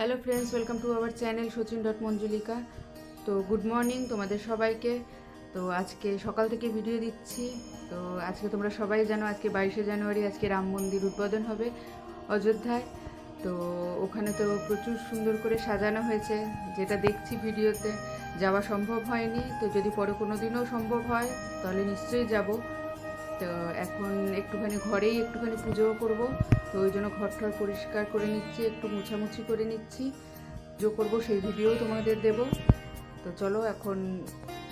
Hello friends, welcome to our channel সচিন.মঞ্জুলিকা। তো good morning তোমাদের সবাইকে। তো আজকে সকাল থেকে ভিডিও দিচ্ছি। তো আজকে তোমরা সবাই জানো আজকে 22শে জানুয়ারি, আজকে রাম মন্দির উদ্বোধন হবে অযোধ্যায়। তো ওখানে তো প্রচুর সুন্দর করে সাজানো হয়েছে, যেটা দেখছি ভিডিওতে। যাওয়া সম্ভব হয়নি, তো যদি পরে কোনো দিনও সম্ভব হয় তাহলে নিশ্চয়ই যাব। তো এখন ঘরেই একটুখানি পুজোও করব। তো ওই জন্য ঘর পরিষ্কার করে নিচ্ছি, একটু মুছামুছি করে নিচ্ছি। পুজো করবো, সেই ভিডিও তোমাদের দেব। তো চলো এখন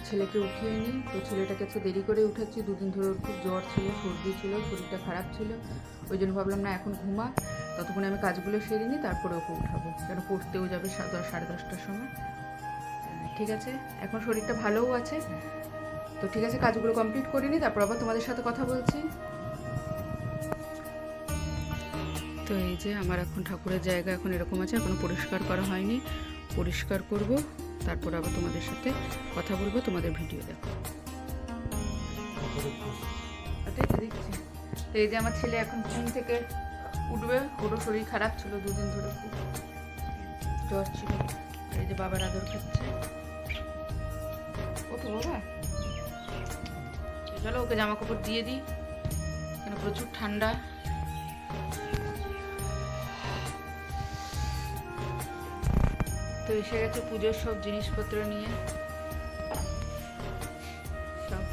ছেলেকে উঠিয়ে নিই। তো ছেলেটাকে আজকে দেরি করে উঠাচ্ছি, দুদিন ধরে খুব জ্বর ছিল, সর্দি ছিল, শরীরটা খারাপ ছিল। ওই জন্য ভাবলাম না এখন ঘুমা, ততক্ষণে আমি কাজগুলো সেরে নিই, তারপরে ওকে উঠাবো, কেন পড়তেও যাবে 10-10:30টার সময়। ঠিক আছে, এখন শরীরটা ভালোও আছে। তো ঠিক আছে, কাজগুলো কমপ্লিট করে নিই, তারপর আবার তোমাদের সাথে কথা বলছি। তো এই যে আমার এখন ঠাকুরের জায়গা এখন এরকম আছে, এখনো পরিষ্কার করা হয়নি, পরিষ্কার করব, তারপর আবার তোমাদের সাথে কথা বলবো, তোমাদের ভিডিও দেখো। দেখছি তো এই যে আমার ছেলে এখন ঘুম থেকে উঠবে, ওরও শরীর খারাপ ছিল, দুদিন ধরে খুব জ্বর ছিল। এই যে বাবার আদর খাচ্ছে। ওকে বাবা, চলো ওকে জামা কাপড় দিয়ে দিই, কেন প্রচুর ঠান্ডা। তো এসে গেছে পুজোর সব জিনিসপত্র নিয়ে, সব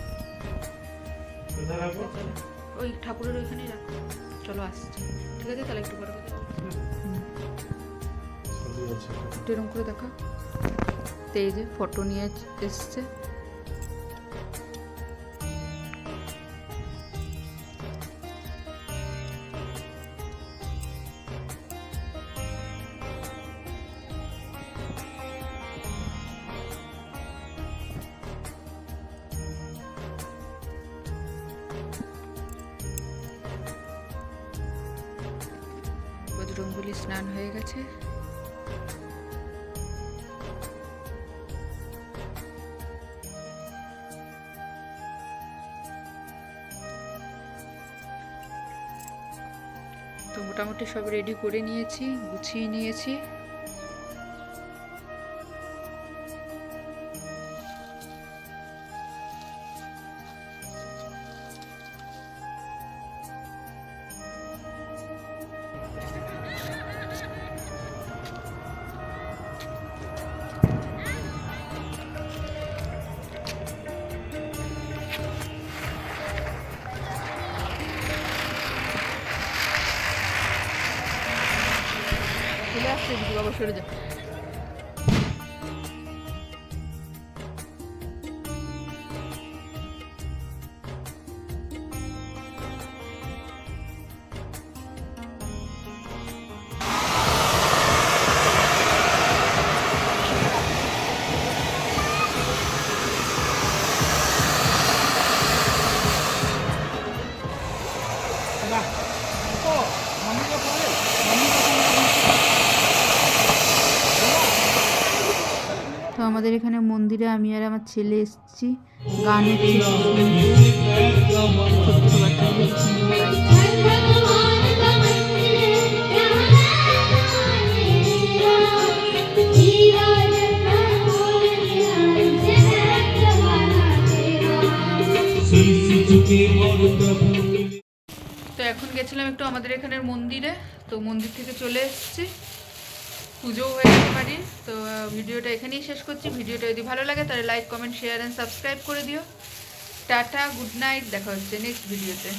ওই ঠাকুরের ওইখানেই রাখো। চলো আসছি, ঠিক আছে তাহলে একটু পরে একটু এরকম করে দেখা। তো এই যে ফটো নিয়ে এসছে। বজরঙ্গবলী স্নান হয়ে গেছে। তো মোটামুটি সব রেডি করে নিয়েছি, গুছিয়ে নিয়েছি। চলে আসছে দিদি, বাবা সরে যা। তো আমাদের এখানে মন্দিরে আমি আর আমার ছেলে এসেছি, গান হচ্ছে, তো এখন গেছিলাম একটু আমাদের এখানের মন্দিরে। তো মন্দির থেকে চলে এসেছি, পুজো হয়ে গেছে বাড়ির। তো ভিডিওটা এখানেই শেষ করছি। ভিডিওটা যদি ভালো লাগে তাহলে like, comment, share and subscribe করে দিও। টাটা, গুড নাইট, দেখা হচ্ছে নেক্সট ভিডিওতে।